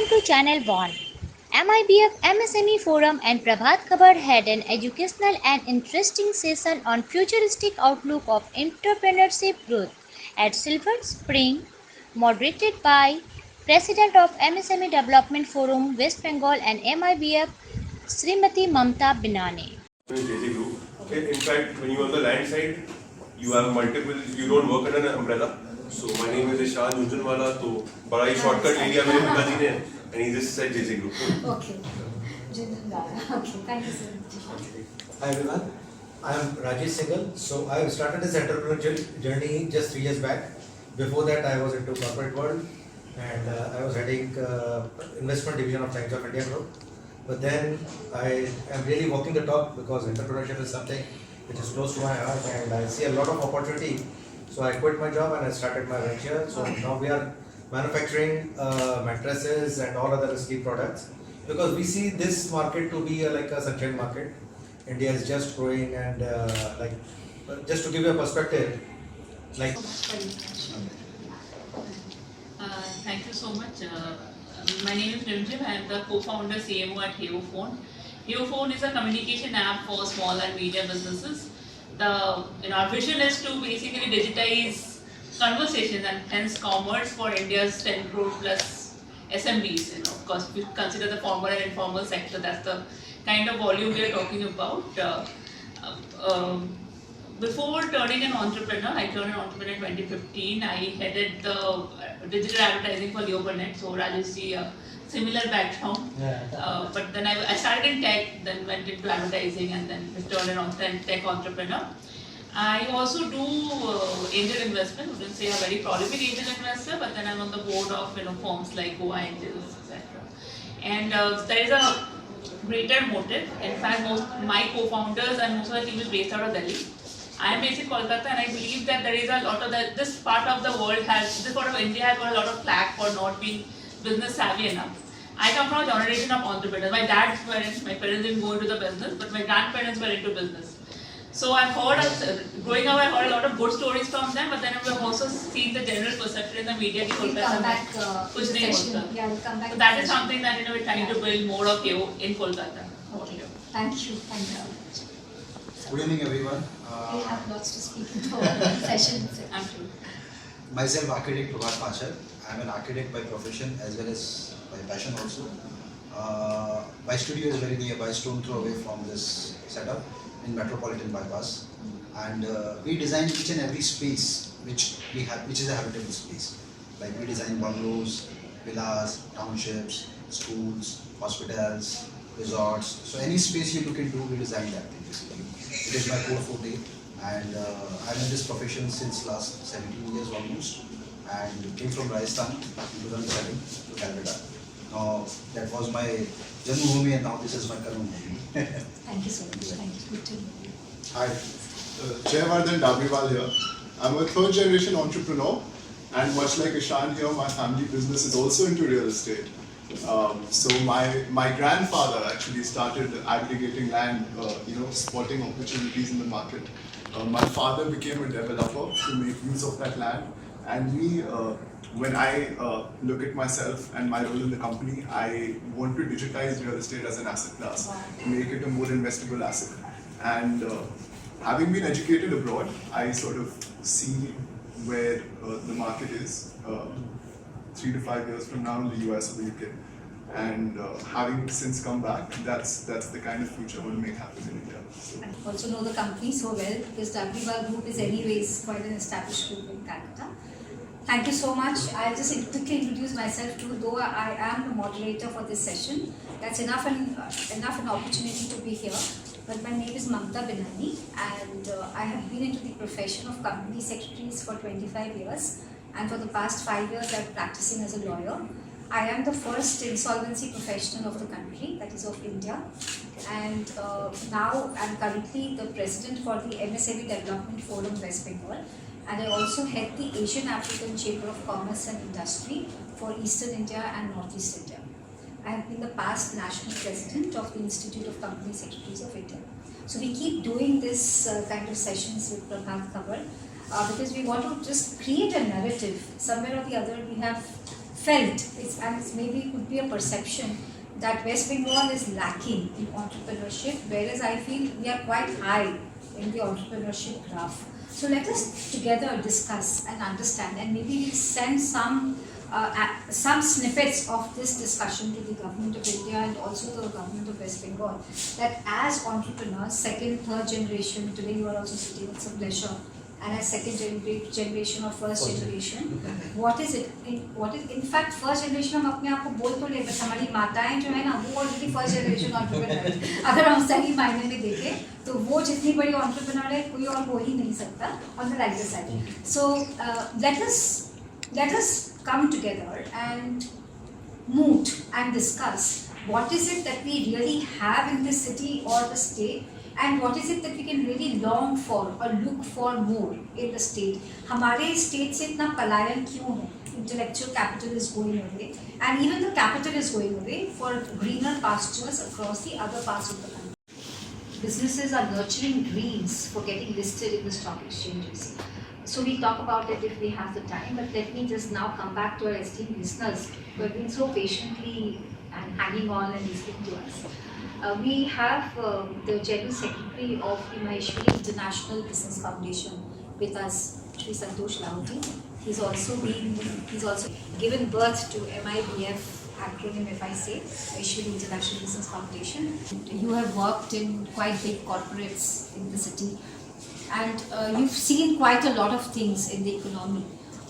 Welcome to Channel 1. MIBF MSME Forum and Prabhat Khabar had an educational and interesting session on futuristic outlook of entrepreneurship growth at Silver Spring, moderated by President of MSME Development Forum West Bengal and MIBF Srimati Mamta Binane. JJ Group. Okay. In fact, when you're on the land side, you have multiple, you don't work under an umbrella. So my name is Ishan Junjunwala, तो बड़ा ही shortcut ले लिया मेरे पिताजी ने, and he just said JJ Group. Okay. Junjunwala. Okay, thank you so much. Hi everyone, I am Rajesh Singhal. So I have started this entrepreneurial journey just 3 years back. Before that I was into corporate world and I was heading investment division of Times of India Group. But then I am really walking the talk because entrepreneurship is something which is close to my heart and I see a lot of opportunity. So I quit my job and I started my venture. So now we are manufacturing mattresses and all other risky products because we see this market to be like a sunshine market. India is just growing and just to give you a perspective, like. Thank you so much. My name is Rimjim. I am the co-founder CMO at HeoPhone. HeoPhone is a communication app for small and medium businesses. Our vision is to basically digitize conversations and hence commerce for India's 10 crore plus SMBs. Of course, we consider the formal and informal sector. That's the kind of volume we are talking about. Before turning an entrepreneur, I turned an entrepreneur in 2015. I headed the digital advertising for Leo Burnett. So Rajesh ji, similar background. But then I started in tech, then went into advertising, and then turned an tech entrepreneur. I also do angel investment. I wouldn't say a very prolific angel investor, but then I'm on the board of firms like Goa Angels, etc. And there is a greater motive. In fact, my co-founders and most of the team is based out of Delhi. I am based in Kolkata, and I believe that there is a lot of that. This part of the world this part of India has got a lot of flack for not being business savvy enough. I come from a generation of entrepreneurs. My dad's parents, my parents didn't go into the business, but my grandparents were into business. So I've heard growing up, I heard a lot of good stories from them, but then I've also seen the general perception in the media. We'll come back session. Yeah, we'll come back. So that is something that we're trying to build more of here in Kolkata. Okay. Thank you. Thank you. Good evening, everyone. We have lots to speak in our session. I'm sure. Myself, architect Prabhat Pachal. I am an architect by profession as well as by passion also. My studio is very nearby, stone throw away from this setup in Metropolitan Bypass. And we design each and every space which is a habitable space. Like we design bungalows, villas, townships, schools, hospitals, resorts. So any space you look into, we design that thing basically. It is my core forte, and I'm in this profession since last 17 years almost, and came from Rajasthan in 2007 to Calcutta. Now that was my Janmabhoomi, and now this is my Karmabhoomi. Thank you so much. Thank you. Good to know you. Hi, Jayavardhan Dabriwal here. I'm a third generation entrepreneur, and much like Ishan here, my family business is also into real estate. So my grandfather actually started aggregating land, spotting opportunities in the market. My father became a developer to make use of that land, and me, when I look at myself and my role in the company, I want to digitize real estate as an asset class, make it a more investable asset. And having been educated abroad, I sort of see where the market is 3 to 5 years from now in the US or the UK. And having since come back, that's the kind of future I want to make happen in India. So. I also know the company so well because Dabriwal Group is anyways quite an established group in Calcutta. Thank you so much. I'll just quickly introduce myself too, though I am the moderator for this session. That's enough an opportunity to be here. But my name is Mamta Binani, and I have been into the profession of company secretaries for 25 years. And for the past 5 years, I'm practicing as a lawyer. I am the first insolvency professional of the country, that is of India. And now I'm currently the president for the MSME Development Forum West Bengal. And I also head the Asian African Chamber of Commerce and Industry for Eastern India and Northeast India. I have been the past national president of the Institute of Company Secretaries of India. So we keep doing this kind of sessions with Prabhat Khabar because we want to just create a narrative. Somewhere or the other we have felt, and it's maybe could be a perception, that West Bengal is lacking in entrepreneurship, whereas I feel we are quite high in the entrepreneurship graph. So let us together discuss and understand, and maybe we'll send some snippets of this discussion to the government of India and also the government of West Bengal, that as entrepreneurs, second, third generation, today you are also sitting, it's a pleasure, and as second generation or first generation, what is it? In fact, first generation हम अपने आप को बोल तो ले, but हमारी माताएं जो है ना, वो ऑलरेडी फर्स्ट जनरेशन एंटरप्रेन्योर है. अगर हम सही मायने में देखें तो वो जितनी बड़ी एंटरप्रेन्योर है कोई और हो ही नहीं सकता on the right side. So let us come together and moot and discuss what is it that we really have in this city or the state, and what is it that we can really long for or look for more in the state. हमारे state से इतना पलायन क्यों है? Intellectual capital is going away, and even the capital is going away for greener pastures across the other parts of the country. Businesses are nurturing dreams for getting listed in the stock exchanges. So we'll talk about it if we have the time, but let me just now come back to our esteemed listeners who have been so patiently and hanging on and listening to us. We have the General Secretary of the Maheshwari International Business Foundation with us, Shri Santosh Lahoti. He's also given birth to MIBF acronym, if I say, Maheshwari International Business Foundation. You have worked in quite big corporates in the city, and you've seen quite a lot of things in the economy.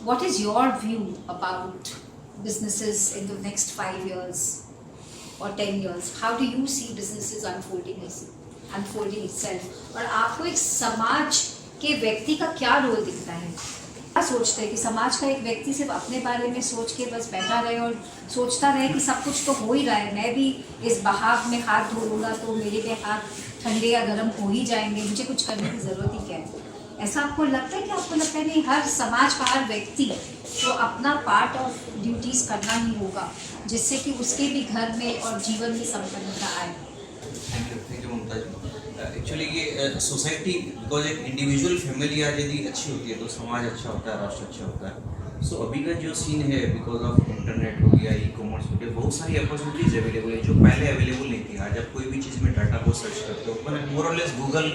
What is your view about businesses in the next 5 years or 10 years? How do you see businesses unfolding itself? और आपको एक समाज के व्यक्ति का क्या role दिखता है? क्या सोचते हैं कि समाज का एक व्यक्ति सिर्फ अपने बारे में सोच के बस बैठा रहे और सोचता रहे कि सब कुछ तो हो ही रहा है, मैं भी इस बहाव में हाथ धो लूँगा तो मेरे भी हाथ ठंडे या गर्म हो ही जाएंगे, मुझे कुछ करने की ज़रूरत ही क्या है? ऐसा आपको लगता है कि आपको लगता है नहीं, हर समाज का हर व्यक्ति को अपना पार्ट ऑफ ड्यूटीज़ करना ही होगा जिससे कि उसके भी घर में और जीवन में संपन्नता आए? Thank you Mumtaz. एक्चुअली ये सोसाइटी, बिकॉज एक इंडिविजुअल फैमिली आज यदि अच्छी होती है तो समाज अच्छा होता है, राष्ट्र अच्छा होता है. सो अभी का जो सीन है, बिकॉज ऑफ इंटरनेट हो गया, ई कॉमर्स हो गया, बहुत सारी अपॉर्चुनिटीज अवेलेबल है जो पहले अवेलेबल नहीं थी. आज आप कोई भी चीज़ में डाटा को सर्च करते हो, मोर और लेस गूगल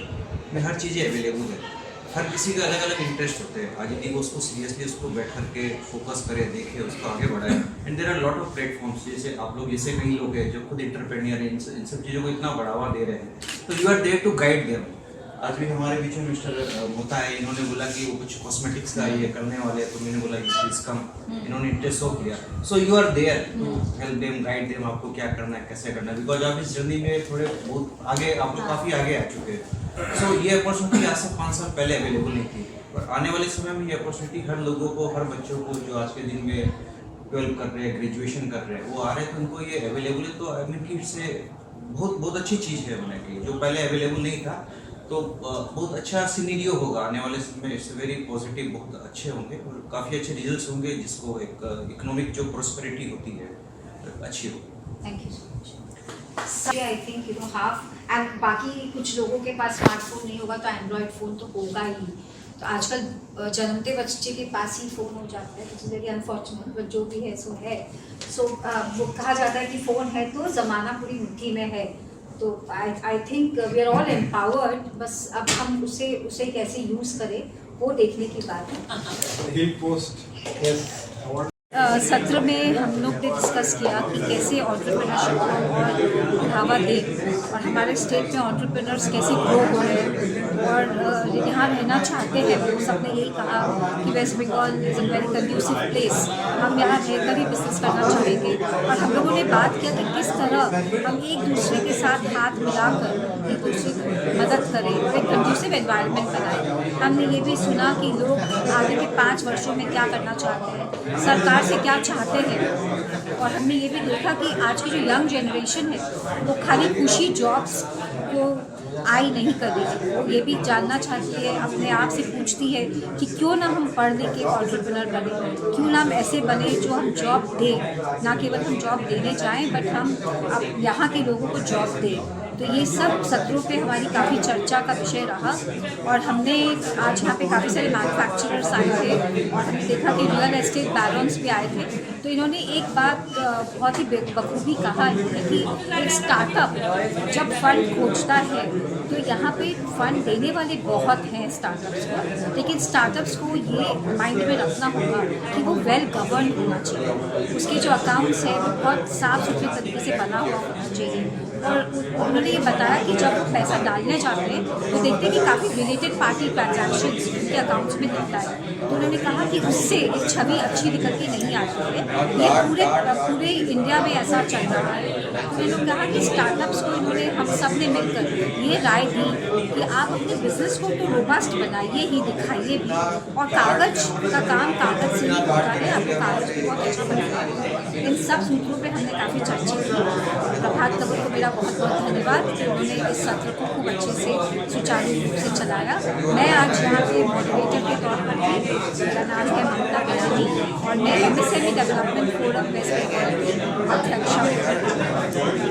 में हर चीज़ें अवेलेबल है. हर किसी का अलग अलग इंटरेस्ट होते हैं. आज यदि वो उसको सीरियसली उसको बैठ करके फोकस करे, देखे, उसको आगे बढ़ाए. And there are lot of platforms, जैसे आप लोग, जैसे कई लोग हैं जो खुद इंटरप्रेन्योर हैं, इन सब चीज़ों को इतना बढ़ावा दे रहे हैं, तो you are there to guide them. आज भी हमारे बीच में मिस्टर मोता है, इन्होंने बोला कि वो कुछ कॉस्मेटिक्स का ये करने वाले हैं, तो मैंने बोला कि प्लीज कम. इन्होंने इंटरेस्ट शो किया. So you are there to help them, guide them, आपको क्या करना है, कैसे करना है, बिकॉज आप इस जर्नी में थोड़े बहुत आगे, आप लोग काफ़ी आगे आ चुके हैं. सो ये अपॉर्चुनिटी आज से 5 साल पहले अवेलेबल नहीं थी, और आने वाले समय में ये अपॉर्चुनिटी हर लोगों को, हर बच्चों को जो आज के दिन में 12 कर रहे हैं, ग्रेजुएशन कर रहे हैं, वो आ रहे हैं, तो उनको ये अवेलेबल है. तो आई मीन कि इससे बहुत अच्छी चीज़ है होने की, जो पहले अवेलेबल नहीं था. तो बहुत अच्छा सिनेरियो होगा आने वाले समय. इट्स वेरी पॉजिटिव, बहुत अच्छे होंगे और काफ़ी अच्छे रिजल्ट्स होंगे, जिसको एक इकोनॉमिक जो प्रोस्पेरिटी होती है अच्छी होगी. Thank you so much. I think and बाकी कुछ लोगों के पास स्मार्टफोन नहीं होगा तो एंड्रॉयड फ़ोन तो होगा ही. तो आजकल जन्मते बच्चे के पास ही फ़ोन हो जाता है, which is very unfortunate, but जो भी है सो है. सो वो कहा जाता है कि फ़ोन है तो ज़माना पूरी मुट्ठी में है. तो I think we are all empowered, बस अब हम उसे कैसे यूज़ करें वो देखने की बात है. सत्र में हम लोग ने डिस्कस किया कि कैसे एंटरप्रेन्योरशिप को और बढ़ावा दें और हमारे स्टेट में एंटरप्रेन्योर्स कैसे ग्रो हो रहे हैं और यहाँ रहना चाहते हैं. वो सबने यही कहा कि west Bengal is a very conducive place, हम यहाँ रहकर ही बिजनेस करना चाहेंगे. और हम लोगों ने बात किया कि किस तरह हम एक दूसरे के साथ हाथ मिलाकर एक दूसरे की मदद करें और एक कंड्यूसिव एनवायरनमेंट बनाएं. हमने ये भी सुना कि लोग आगे के 5 वर्षों में क्या करना चाहते हैं, सरकार से क्या चाहते हैं. और हमने ये भी देखा कि आज की जो यंग जनरेशन है वो खाली खुशी जॉब्स को आई नहीं कर रही है, वो ये भी जानना चाहती है, अपने आप से पूछती है कि क्यों ना हम पढ़ लिख के एंटरप्रेन्योर बने, क्यों ना हम ऐसे बने जो हम जॉब दें, ना केवल हम जॉब देने जाएं बट हम अब यहाँ के लोगों को जॉब दें. तो ये सब सत्रों पे हमारी काफ़ी चर्चा का विषय रहा और हमने आज यहाँ पे काफ़ी सारे मैन्युफैक्चरर्स आए थे और हमने देखा कि रियल एस्टेट बैरन्स भी आए थे। तो इन्होंने एक बात बहुत ही बखूबी कहा इन्होंने कि एक स्टार्टअप जब फंड खोजता है तो यहाँ पे फंड देने वाले बहुत हैं स्टार्टअप्स को, लेकिन स्टार्टअप्स को ये माइंड में रखना होगा कि वो वेल गवर्न होना चाहिए, उसके जो अकाउंट्स हैं वो बहुत साफ सुथरे तरीके से बना हुआ होना चाहिए। और उन्होंने ये बताया कि जब वो पैसा डालने जाते हैं तो देखते हैं कि काफ़ी रिलेटेड पार्टी ट्रांजैक्शंस उनके अकाउंट्स में दिखता है। तो उन्होंने कहा कि उससे एक छवि अच्छी निकल के नहीं आती है, ये पूरे इंडिया में ऐसा चल रहा है। तो उन्होंने कहा कि स्टार्टअप्स को इन्होंने हम सब ने मिलकर ये राय दी कि आप अपने बिजनेस को तो रोबस्ट बनाइए ही, दिखाइए भी, और कागज का काम कागज से ही होता है, आपको कागज भी बहुत अच्छा बनाना है। इन सब सूत्रों पे हमने काफ़ी चर्चा की। प्रभात खबर को मेरा बहुत बहुत धन्यवाद कि उन्होंने इस सत्र को खूब अच्छे से सुचारू रूप से चलाया। मैं आज यहाँ पे मॉडरेटर के तौर पर थी। मेरा नाम है ममता बयानी और मैं MSME development forum west Bengal की अध्यक्षा हूँ।